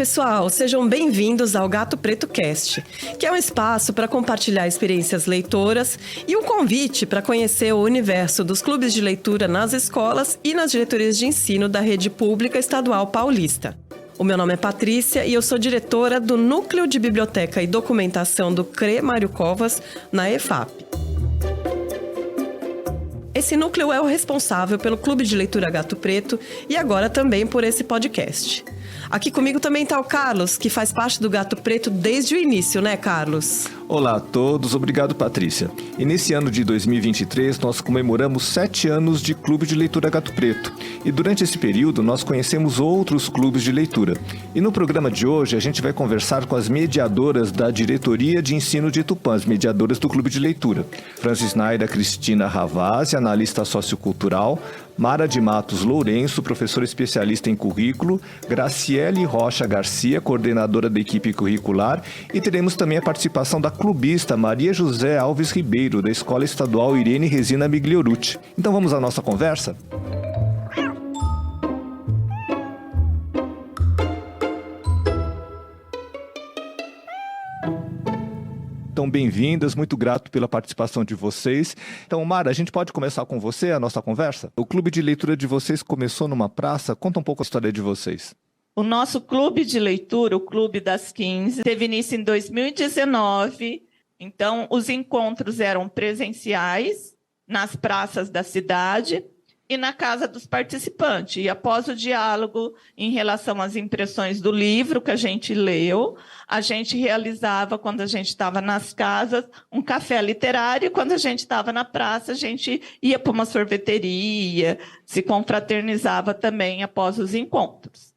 pessoal, sejam bem-vindos ao Gato Preto Cast, que é um espaço para compartilhar experiências leitoras e um convite para conhecer o universo dos clubes de leitura nas escolas e nas diretorias de ensino da rede pública estadual paulista. O meu nome é Patrícia e eu sou diretora do Núcleo de Biblioteca e Documentação do CRE Mário Covas, na EFAP. Esse núcleo é o responsável pelo Clube de Leitura Gato Preto e agora também por esse podcast. Aqui comigo também está o Carlos, que faz parte do Gato Preto desde o início, né, Carlos? Olá a todos, obrigado, Patrícia. E nesse ano de 2023, nós comemoramos 7 anos de Clube de Leitura Gato Preto. E durante esse período, nós conhecemos outros clubes de leitura. E no programa de hoje, a gente vai conversar com as mediadoras da Diretoria de Ensino de Tupã, as mediadoras do Clube de Leitura. Francis Naira Cristina Ravazzi, analista sociocultural, Mara de Matos Lourenço, professora especialista em currículo, Graciele Rocha Garcia, coordenadora da equipe curricular, e teremos também a participação da clubista Maria José Alves Ribeiro, da Escola Estadual Irene Resina Migliorucci. Então vamos à nossa conversa? Então, bem-vindas, muito grato pela participação de vocês. Então, Mara, a gente pode começar com você a nossa conversa? O clube de leitura de vocês começou numa praça. Conta um pouco a história de vocês. O nosso clube de leitura, o Clube das 15, teve início em 2019. Então, os encontros eram presenciais nas praças da cidade e na casa dos participantes. E após o diálogo em relação às impressões do livro que a gente leu, a gente realizava, quando a gente estava nas casas, um café literário. E quando a gente estava na praça, a gente ia para uma sorveteria, se confraternizava também após os encontros.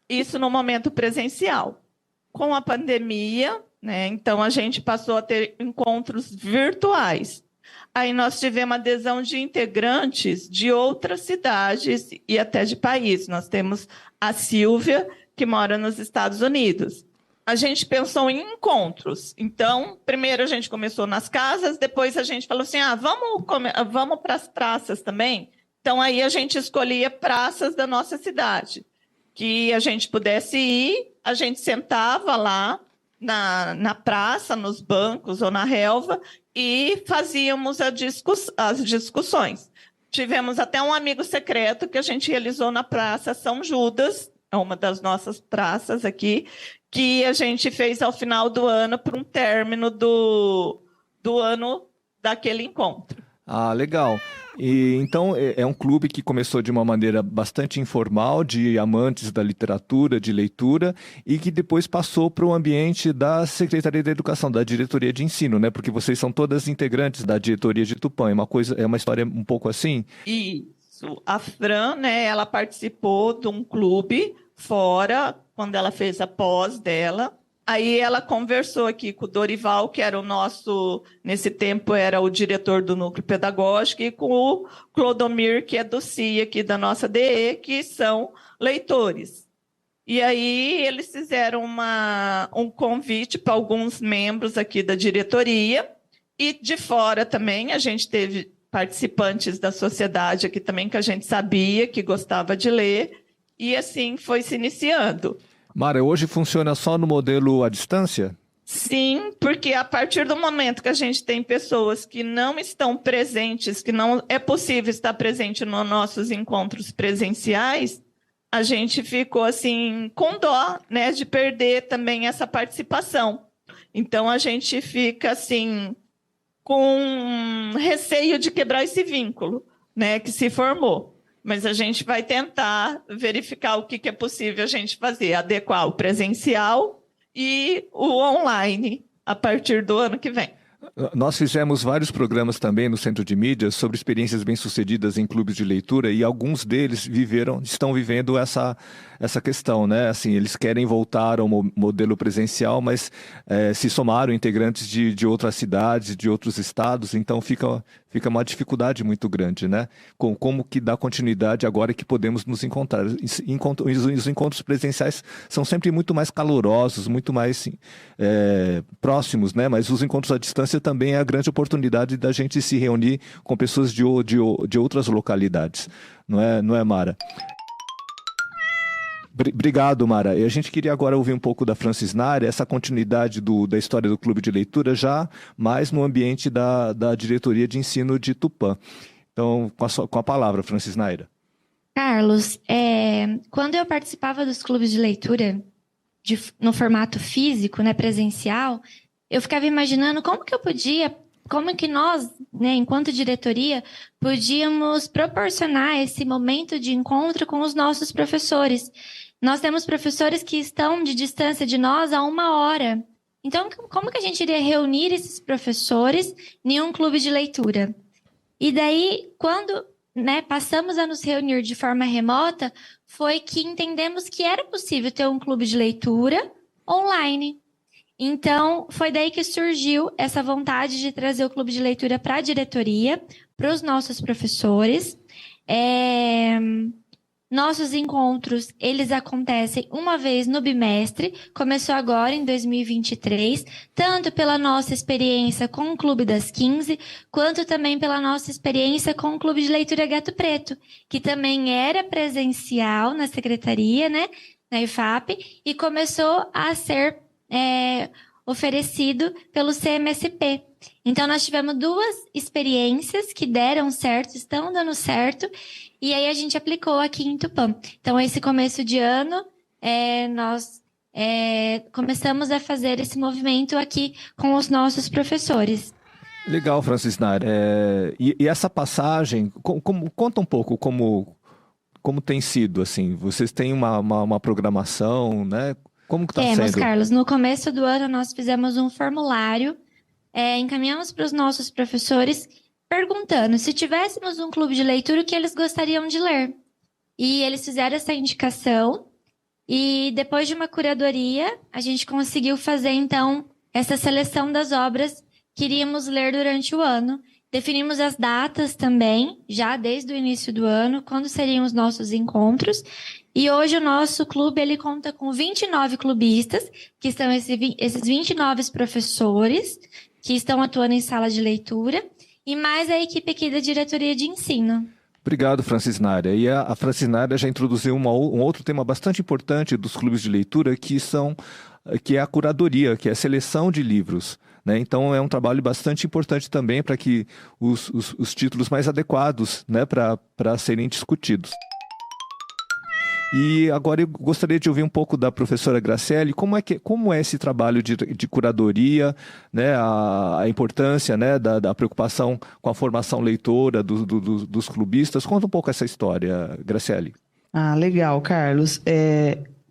Isso no momento presencial. Com a pandemia, né, então a gente passou a ter encontros virtuais. Aí nós tivemos adesão de integrantes de outras cidades e até de país. Nós temos a Silvia, que mora nos Estados Unidos. A gente pensou em encontros. Então, primeiro a gente começou nas casas, depois a gente falou assim, vamos para as praças também? Então, aí a gente escolhia praças da nossa cidade, que a gente pudesse ir, a gente sentava lá na praça, nos bancos ou na relva, e fazíamos as discussões. Tivemos até um amigo secreto que a gente realizou na Praça São Judas, uma das nossas praças aqui, que a gente fez ao final do ano para um término do ano daquele encontro. Ah, legal. E então é um clube que começou de uma maneira bastante informal, de amantes da literatura, de leitura, e que depois passou para o ambiente da Secretaria da Educação, da Diretoria de Ensino, né? Porque vocês são todas integrantes da Diretoria de Tupã. É uma história um pouco assim? Isso. A Fran, né, ela participou de um clube fora, quando ela fez a pós dela. Aí ela conversou aqui com o Dorival, que era nesse tempo era o diretor do núcleo pedagógico, e com o Clodomir, que é do CIA aqui da nossa DE, que são leitores. E aí eles fizeram um convite para alguns membros aqui da diretoria, e de fora também a gente teve participantes da sociedade aqui também, que a gente sabia que gostava de ler, e assim foi se iniciando. Mara, hoje funciona só no modelo à distância? Sim, porque a partir do momento que a gente tem pessoas que não estão presentes, que não é possível estar presente nos nossos encontros presenciais, a gente ficou assim com dó, né, de perder também essa participação. Então a gente fica assim com receio de quebrar esse vínculo, né, que se formou. Mas a gente vai tentar verificar o que é possível a gente fazer, adequar o presencial e o online a partir do ano que vem. Nós fizemos vários programas também no Centro de Mídias sobre experiências bem-sucedidas em clubes de leitura, e alguns deles estão vivendo essa questão, né? Assim, eles querem voltar ao modelo presencial, mas se somaram integrantes de outras cidades, de outros estados, então fica uma dificuldade muito grande, né? Como que dá continuidade agora que podemos nos encontrar. Os encontros presenciais são sempre muito mais calorosos, muito mais próximos, né? Mas os encontros à distância também é a grande oportunidade da gente se reunir com pessoas de outras localidades, não é, Mara? Obrigado, Mara. E a gente queria agora ouvir um pouco da Francisnária, essa continuidade da história do Clube de Leitura, já mais no ambiente da Diretoria de Ensino de Tupã. Então, com a palavra, Francisnária. Carlos, quando eu participava dos clubes de leitura no formato físico, né, presencial, eu ficava imaginando como que nós, né, enquanto diretoria, podíamos proporcionar esse momento de encontro com os nossos professores. Nós temos professores que estão de distância de nós a 1 hora. Então, como que a gente iria reunir esses professores em um clube de leitura? E daí, quando, né, passamos a nos reunir de forma remota, foi que entendemos que era possível ter um clube de leitura online. Então, foi daí que surgiu essa vontade de trazer o clube de leitura para a diretoria, para os nossos professores. Nossos encontros, eles acontecem uma vez no bimestre, começou agora em 2023, tanto pela nossa experiência com o Clube das 15, quanto também pela nossa experiência com o Clube de Leitura Gato Preto, que também era presencial na secretaria, né, na IFAP, e começou a ser oferecido pelo CMSP. Então, nós tivemos 2 experiências que deram certo, estão dando certo, e aí a gente aplicou aqui em Tupã. Então, esse começo de ano, nós começamos a fazer esse movimento aqui com os nossos professores. Legal, Francisnária. E essa passagem, conta um pouco como tem sido, assim, vocês têm uma programação, né? Como que está sendo? Temos, Carlos. No começo do ano, nós fizemos um formulário, encaminhamos para os nossos professores, perguntando se tivéssemos um clube de leitura, o que eles gostariam de ler. E eles fizeram essa indicação, e depois de uma curadoria, a gente conseguiu fazer, então, essa seleção das obras que iríamos ler durante o ano. Definimos as datas também, já desde o início do ano, quando seriam os nossos encontros. E hoje o nosso clube ele conta com 29 clubistas, que são esses 29 professores que estão atuando em sala de leitura, e mais a equipe aqui da diretoria de ensino. Obrigado, Francisnária. E a Francisnária já introduziu um outro tema bastante importante dos clubes de leitura, que é a curadoria, que é a seleção de livros, né? Então, é um trabalho bastante importante também para que os títulos mais adequados, né, para serem discutidos. E agora eu gostaria de ouvir um pouco da professora Graciele, como é esse trabalho de curadoria, né, a importância, né, da preocupação com a formação leitora dos clubistas. Conta um pouco essa história, Graciele. Legal, Carlos.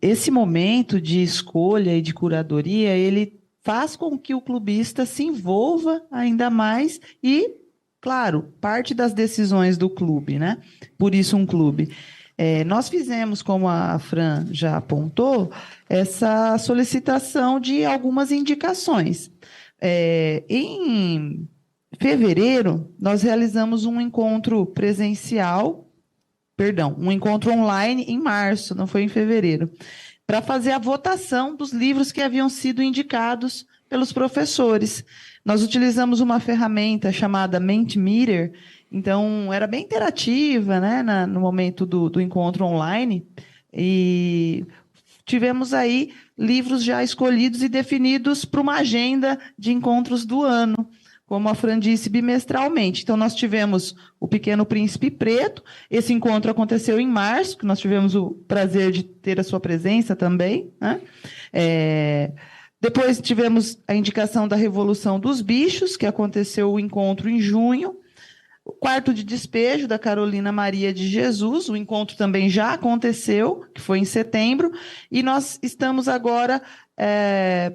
Esse momento de escolha e de curadoria, ele faz com que o clubista se envolva ainda mais e, claro, parte das decisões do clube, né? Por isso um clube. Nós fizemos, como a Fran já apontou, essa solicitação de algumas indicações. Em fevereiro, nós realizamos um encontro um encontro online em março, não foi em fevereiro, para fazer a votação dos livros que haviam sido indicados pelos professores. Nós utilizamos uma ferramenta chamada Mentimeter. Então, era bem interativa, né, no momento do encontro online, e tivemos aí livros já escolhidos e definidos para uma agenda de encontros do ano, como a Fran disse, bimestralmente. Então, nós tivemos o Pequeno Príncipe Preto, esse encontro aconteceu em março, que nós tivemos o prazer de ter a sua presença também, né? Depois tivemos a indicação da Revolução dos Bichos, que aconteceu o encontro em junho. O Quarto de Despejo, da Carolina Maria de Jesus, o encontro também já aconteceu, que foi em setembro, e nós estamos agora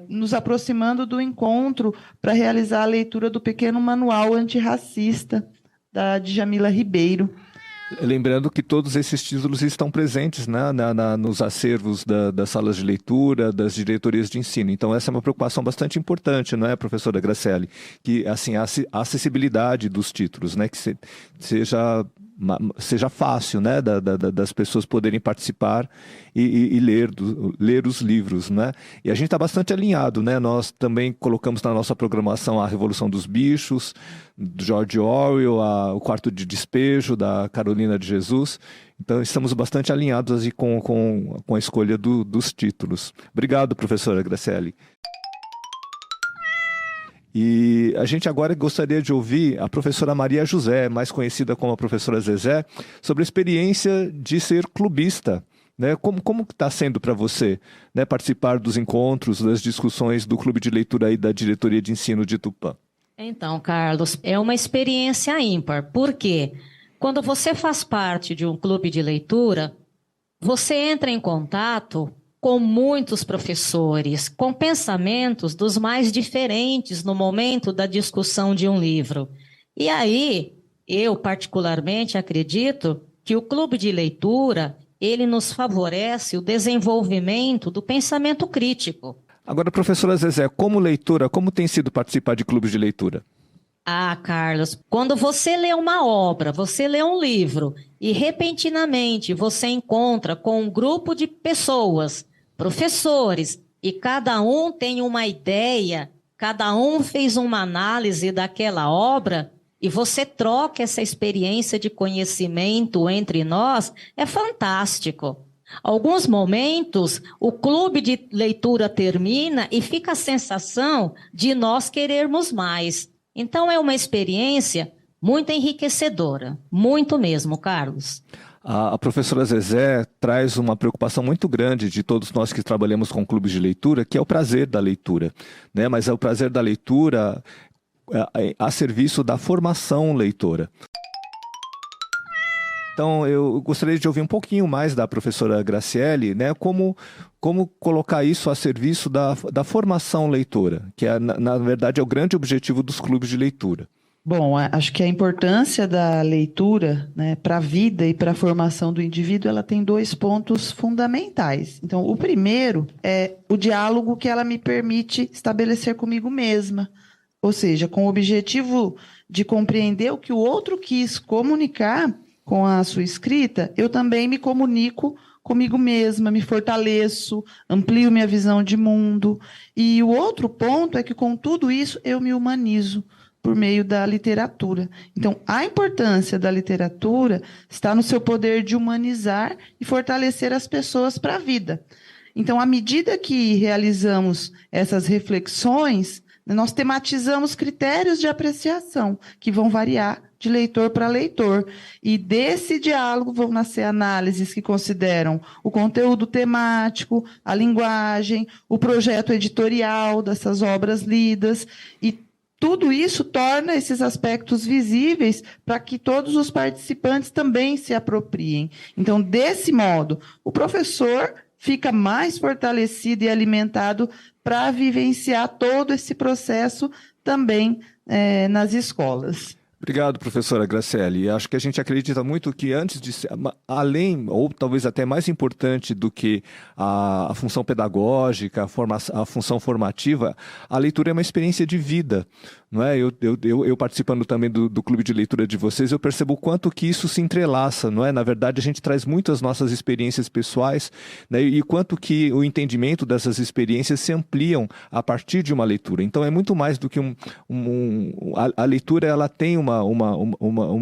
nos aproximando do encontro para realizar a leitura do Pequeno Manual Antirracista, da Djamila Ribeiro. Lembrando que todos esses títulos estão presentes, né, nos acervos das salas de leitura, das diretorias de ensino. Então, essa é uma preocupação bastante importante, não é, professora Graciele? Que, assim, a acessibilidade dos títulos, né, que seja seja fácil, né, das pessoas poderem participar e ler os livros, né? E a gente está bastante alinhado, né? Nós também colocamos na nossa programação a Revolução dos Bichos, do George Orwell, o Quarto de Despejo, da Carolina de Jesus. Então, estamos bastante alinhados aí com a escolha dos títulos. Obrigado, professora Graciele. E a gente agora gostaria de ouvir a professora Maria José, mais conhecida como a professora Zezé, sobre a experiência de ser clubista. Né? Como está sendo para você, né, participar dos encontros, das discussões do Clube de Leitura aí da Diretoria de Ensino de Tupã? Então, Carlos, é uma experiência ímpar. Por quê? Quando você faz parte de um clube de leitura, você entra em contato com muitos professores, com pensamentos dos mais diferentes no momento da discussão de um livro. E aí, eu particularmente acredito que o clube de leitura, ele nos favorece o desenvolvimento do pensamento crítico. Agora, professora Zezé, como leitora, como tem sido participar de clubes de leitura? Ah, Carlos, quando você lê uma obra, você lê um livro e repentinamente você encontra com um grupo de pessoas, professores, e cada um tem uma ideia, cada um fez uma análise daquela obra e você troca essa experiência de conhecimento entre nós, é fantástico. Alguns momentos, o clube de leitura termina e fica a sensação de nós querermos mais. Então, é uma experiência muito enriquecedora, muito mesmo, Carlos. A professora Zezé traz uma preocupação muito grande de todos nós que trabalhamos com clubes de leitura, que é o prazer da leitura, né? Mas é o prazer da leitura a serviço da formação leitora. Então, eu gostaria de ouvir um pouquinho mais da professora Graciele, né? Como colocar isso a serviço da formação leitora, que na verdade é o grande objetivo dos clubes de leitura. Bom, acho que a importância da leitura, né, para a vida e para a formação do indivíduo, ela tem 2 pontos fundamentais. Então, o primeiro é o diálogo que ela me permite estabelecer comigo mesma, ou seja, com o objetivo de compreender o que o outro quis comunicar com a sua escrita, eu também me comunico comigo mesma, me fortaleço, amplio minha visão de mundo. E o outro ponto é que, com tudo isso, eu me humanizo por meio da literatura. Então, a importância da literatura está no seu poder de humanizar e fortalecer as pessoas para a vida. Então, à medida que realizamos essas reflexões, nós tematizamos critérios de apreciação que vão variar de leitor para leitor. E desse diálogo vão nascer análises que consideram o conteúdo temático, a linguagem, o projeto editorial dessas obras lidas, e tudo isso torna esses aspectos visíveis para que todos os participantes também se apropriem. Então, desse modo, o professor fica mais fortalecido e alimentado para vivenciar todo esse processo também nas escolas. Obrigado, professora Graciele. Acho que a gente acredita muito que antes de ser, além, ou talvez até mais importante do que a função pedagógica, a função formativa, a leitura é uma experiência de vida. Não é? Eu participando também do clube de leitura de vocês, eu percebo o quanto que isso se entrelaça, não é? Na verdade, a gente traz muito as nossas experiências pessoais, né? E quanto que o entendimento dessas experiências se ampliam a partir de uma leitura. Então, é muito mais do que a leitura, ela tem uma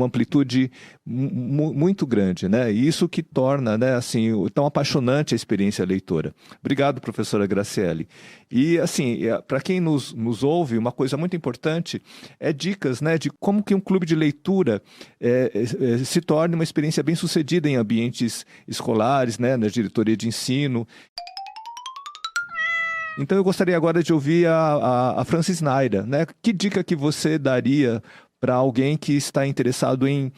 amplitude muito grande, né? E isso que torna, né, assim, tão apaixonante a experiência leitora. Obrigado, professora Graciele. E, assim, para quem nos ouve, uma coisa muito importante é dicas, né, de como que um clube de leitura se torne uma experiência bem-sucedida em ambientes escolares, né, na diretoria de ensino. Então, eu gostaria agora de ouvir a Francis Naira, né? Que dica que você daria para alguém que está interessado em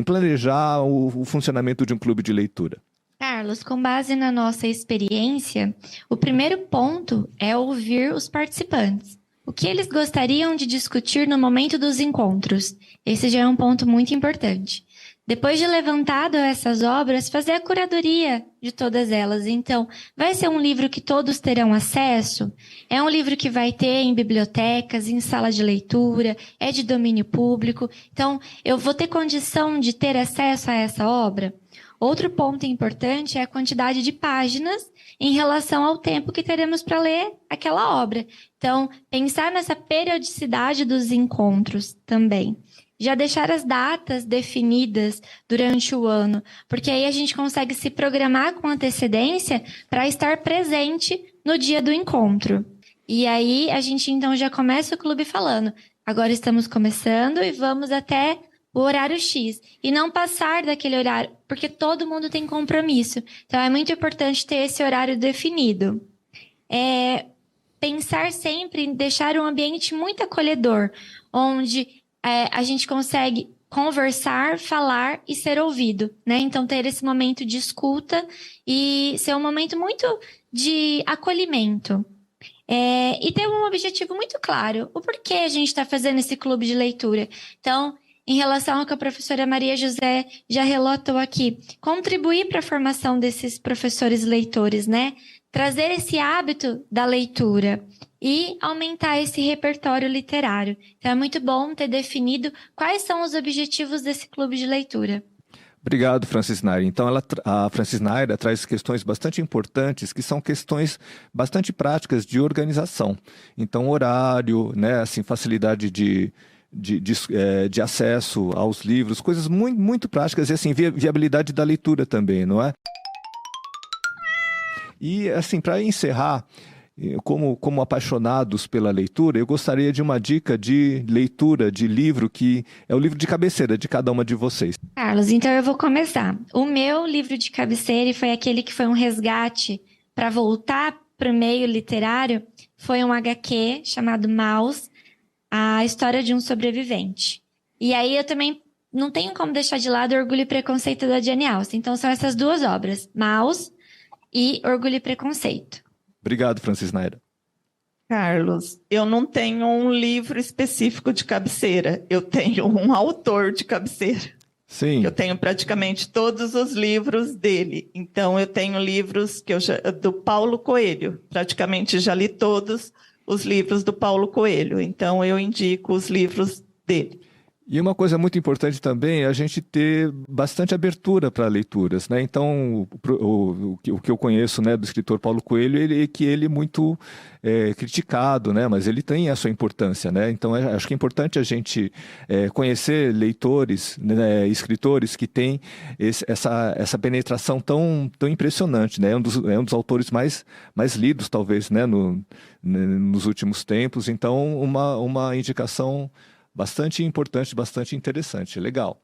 planejar o funcionamento de um clube de leitura? Carlos, com base na nossa experiência, o primeiro ponto é ouvir os participantes. O que eles gostariam de discutir no momento dos encontros? Esse já é um ponto muito importante. Depois de levantado essas obras, fazer a curadoria de todas elas. Então, vai ser um livro que todos terão acesso? É um livro que vai ter em bibliotecas, em sala de leitura, é de domínio público. Então, eu vou ter condição de ter acesso a essa obra? Outro ponto importante é a quantidade de páginas em relação ao tempo que teremos para ler aquela obra. Então, pensar nessa periodicidade dos encontros também. Já deixar as datas definidas durante o ano, porque aí a gente consegue se programar com antecedência para estar presente no dia do encontro. E aí a gente então já começa o clube falando, agora estamos começando e vamos até o horário X. E não passar daquele horário, porque todo mundo tem compromisso. Então é muito importante ter esse horário definido. Pensar sempre em deixar um ambiente muito acolhedor, onde a gente consegue conversar, falar e ser ouvido, né? Então, ter esse momento de escuta e ser um momento muito de acolhimento. E ter um objetivo muito claro. O porquê a gente está fazendo esse clube de leitura. Então, em relação ao que a professora Maria José já relatou aqui, contribuir para a formação desses professores leitores, né? Trazer esse hábito da leitura e aumentar esse repertório literário. Então, é muito bom ter definido quais são os objetivos desse clube de leitura. Obrigado, Francis Naira. Então, a Francis Naira traz questões bastante importantes, que são questões bastante práticas de organização. Então, horário, né, assim, facilidade de acesso aos livros, coisas muito, muito práticas e, assim, viabilidade da leitura também, não é? E, assim, para encerrar, como apaixonados pela leitura, eu gostaria de uma dica de leitura de livro que é o livro de cabeceira de cada uma de vocês. Carlos, então eu vou começar. O meu livro de cabeceira, e foi aquele que foi um resgate para voltar para o meio literário, foi um HQ chamado Maus, a história de um sobrevivente. E aí eu também não tenho como deixar de lado Orgulho e Preconceito da Jane Austen. Então são essas duas obras, Maus e Orgulho e Preconceito. Obrigado, Francis Naira. Carlos, eu não tenho um livro específico de cabeceira, eu tenho um autor de cabeceira. Sim. Eu tenho praticamente todos os livros dele. Então, eu tenho livros do Paulo Coelho. Praticamente já li todos os livros do Paulo Coelho. Então, eu indico os livros dele. E uma coisa muito importante também é a gente ter bastante abertura para leituras, né? Então, o que eu conheço, né, do escritor Paulo Coelho, ele é muito criticado, né? Mas ele tem a sua importância, né? Então, acho que é importante a gente conhecer leitores, né, escritores que têm essa penetração tão impressionante, né? É um dos autores mais lidos, talvez, né, nos últimos tempos. Então, uma indicação bastante importante, bastante interessante. Legal.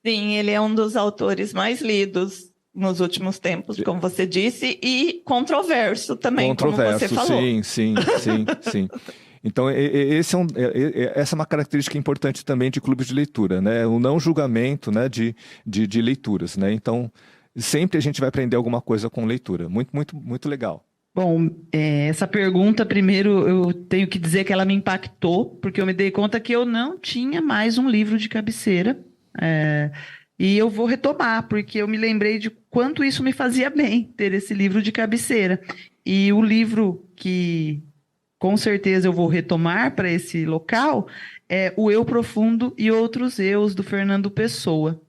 Sim, ele é um dos autores mais lidos nos últimos tempos, como você disse, e controverso também, como você falou. Sim. Então, essa é uma característica importante também de clubes de leitura, né? O não julgamento, né, de leituras, né? Então, sempre a gente vai aprender alguma coisa com leitura. Muito, muito, muito legal. Bom, essa pergunta, primeiro, eu tenho que dizer que ela me impactou, porque eu me dei conta que eu não tinha mais um livro de cabeceira, e eu vou retomar, porque eu me lembrei de quanto isso me fazia bem, ter esse livro de cabeceira. E o livro que, com certeza, eu vou retomar para esse local é O Eu Profundo e Outros Eus, do Fernando Pessoa.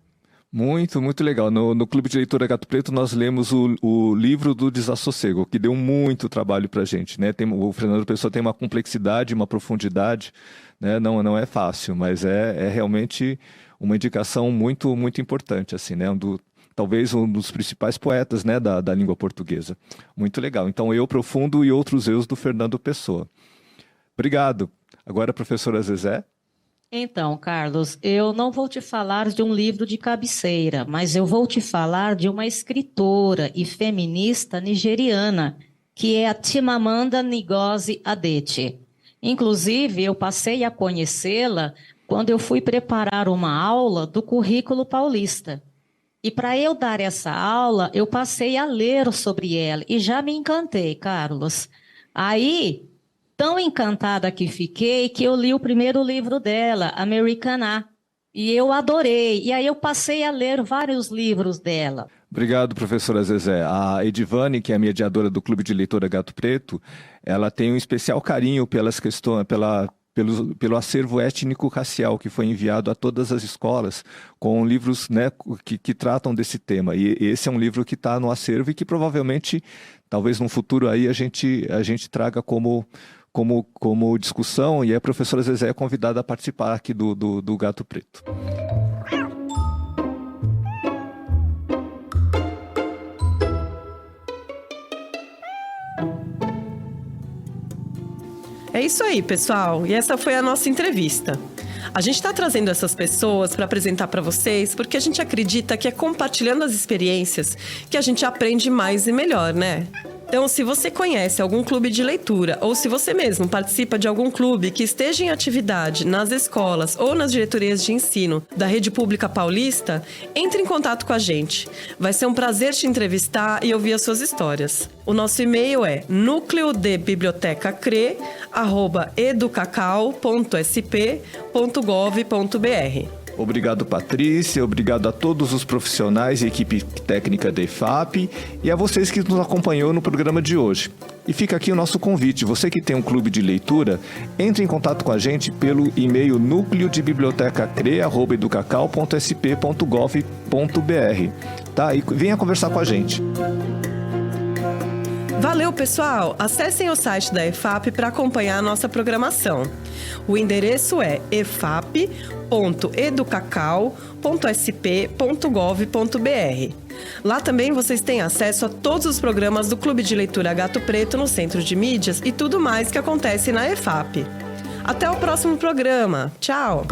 Muito, muito legal. No Clube de Leitura Gato Preto, nós lemos o livro do Desassossego, que deu muito trabalho para a gente, né? O Fernando Pessoa tem uma complexidade, uma profundidade, né? Não é fácil, mas é realmente uma indicação muito, muito importante, assim, né? Talvez um dos principais poetas, né, da língua portuguesa. Muito legal. Então, Eu Profundo e Outros Eus, do Fernando Pessoa. Obrigado. Agora, a professora Zezé. Então, Carlos, eu não vou te falar de um livro de cabeceira, mas eu vou te falar de uma escritora e feminista nigeriana, que é a Chimamanda Ngozi Adichie. Inclusive, eu passei a conhecê-la quando eu fui preparar uma aula do currículo paulista. E para eu dar essa aula, eu passei a ler sobre ela e já me encantei, Carlos. Aí, tão encantada que fiquei, que eu li o primeiro livro dela, Americaná. E eu adorei. E aí eu passei a ler vários livros dela. Obrigado, professora Zezé. A Edivane, que é a mediadora do Clube de Leitura Gato Preto, ela tem um especial carinho pelas questões, pelo acervo étnico-racial que foi enviado a todas as escolas com livros, né, que tratam desse tema. E esse é um livro que está no acervo e que provavelmente, talvez no futuro aí, a gente traga como discussão, e a professora Zezé é convidada a participar aqui do Gato Preto. É isso aí, pessoal. E essa foi a nossa entrevista. A gente está trazendo essas pessoas para apresentar para vocês porque a gente acredita que é compartilhando as experiências que a gente aprende mais e melhor, né? Então, se você conhece algum clube de leitura ou se você mesmo participa de algum clube que esteja em atividade nas escolas ou nas diretorias de ensino da Rede Pública Paulista, entre em contato com a gente. Vai ser um prazer te entrevistar e ouvir as suas histórias. O nosso e-mail é nucleodebibliotecacre@educacau.sp.gov.br. Obrigado, Patrícia. Obrigado a todos os profissionais e equipe técnica da EFAP e a vocês que nos acompanhou no programa de hoje. E fica aqui o nosso convite. Você que tem um clube de leitura, entre em contato com a gente pelo e-mail nucleodebibliotecacre@educacau.sp.gov.br. Tá? E venha conversar com a gente. Valeu, pessoal! Acessem o site da EFAP para acompanhar a nossa programação. O endereço é efap.educacau.sp.gov.br. Lá também vocês têm acesso a todos os programas do Clube de Leitura Gato Preto no Centro de Mídias e tudo mais que acontece na EFAP. Até o próximo programa. Tchau!